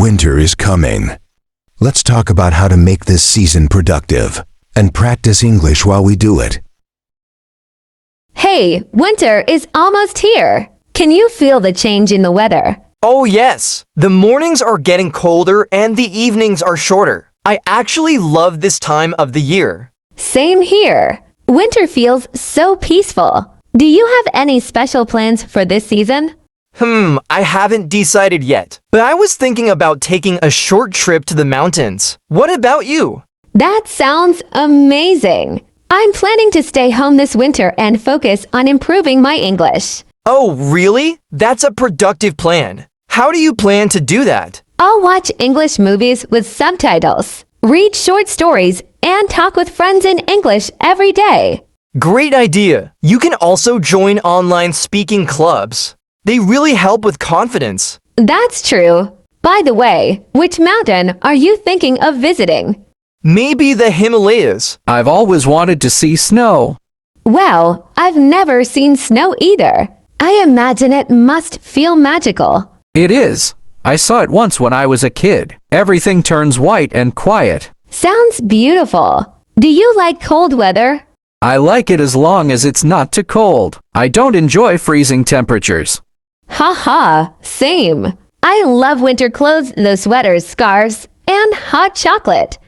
Winter is coming. Let's talk about how to make this season productive and practice English while we do it. Hey, winter is almost here. Can you feel the change in the weather? Oh yes, the mornings are getting colder and the evenings are shorter. I actually love this time of the year. Same here. Winter feels so peaceful. Do you have any special plans for this season? I haven't decided yet, but I was thinking about taking a short trip to the mountains. What about you? That sounds amazing. I'm planning to stay home this winter and focus on improving my English. Oh, really? That's a productive plan. How do you plan to do that? I'll watch English movies with subtitles, read short stories, and talk with friends in English every day. Great idea. You can also join online speaking clubs. They really help with confidence. That's true. By the way, which mountain are you thinking of visiting? Maybe the Himalayas. I've always wanted to see snow. Well, I've never seen snow either. I imagine it must feel magical. It is. I saw it once when I was a kid. Everything turns white and quiet. Sounds beautiful. Do you like cold weather? I like it as long as it's not too cold. I don't enjoy freezing temperatures. Haha, same. I love winter clothes, the sweaters, scarves, and hot chocolate.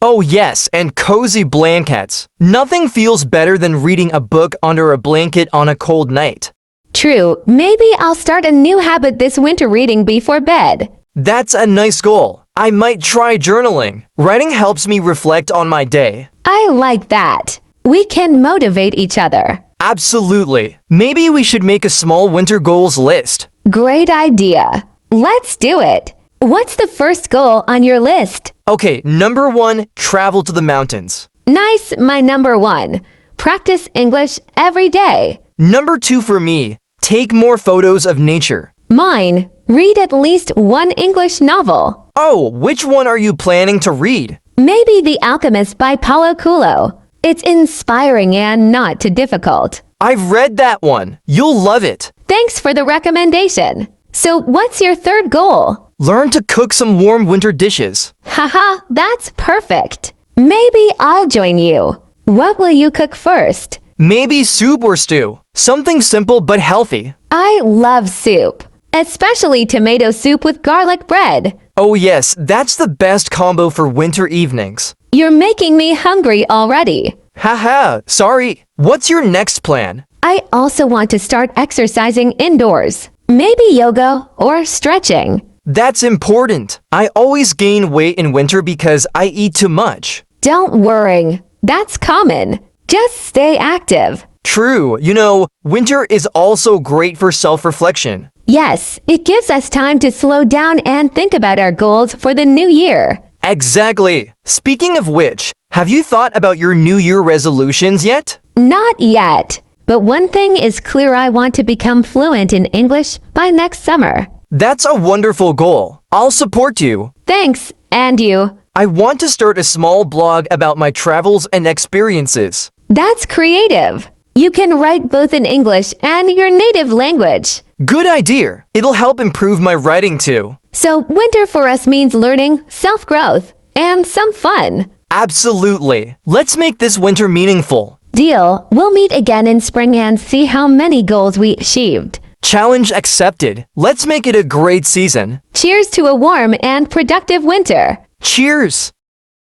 Oh yes, and cozy blankets. Nothing feels better than reading a book under a blanket on a cold night. True, maybe I'll start a new habit this winter reading before bed. That's a nice goal. I might try journaling. Writing helps me reflect on my day. I like that. We can motivate each other. Absolutely. Maybe we should make a small winter goals list. Great idea. Let's do it. What's the first goal on your list? Okay, number 1, travel to the mountains. Nice, my number 1. Practice English every day. Number 2 for me, take more photos of nature. Mine, read at least one English novel. Oh, which one are you planning to read? Maybe The Alchemist by Paulo Coelho. It's inspiring and not too difficult. I've read that one. You'll love it. Thanks for the recommendation. So what's your third goal? Learn to cook some warm winter dishes. Haha, that's perfect. Maybe I'll join you. What will you cook first? Maybe soup or stew. Something simple but healthy. I love soup, especially tomato soup with garlic bread. Oh yes, that's the best combo for winter evenings. You're making me hungry already. Haha, sorry. What's your next plan? I also want to start exercising indoors. Maybe yoga or stretching. That's important. I always gain weight in winter because I eat too much. Don't worry. That's common. Just stay active. True. Winter is also great for self-reflection. Yes, it gives us time to slow down and think about our goals for the new year. Exactly. Speaking of which, have you thought about your New Year resolutions yet? Not yet. But one thing is clear, I want to become fluent in English by next summer. That's a wonderful goal. I'll support you. Thanks, and you. I want to start a small blog about my travels and experiences. That's creative. You can write both in English and your native language. Good idea. It'll help improve my writing too. So winter for us means learning, self-growth, and some fun. Absolutely. Let's make this winter meaningful. Deal. We'll meet again in spring and see how many goals we achieved. Challenge accepted. Let's make it a great season. Cheers to a warm and productive winter. Cheers!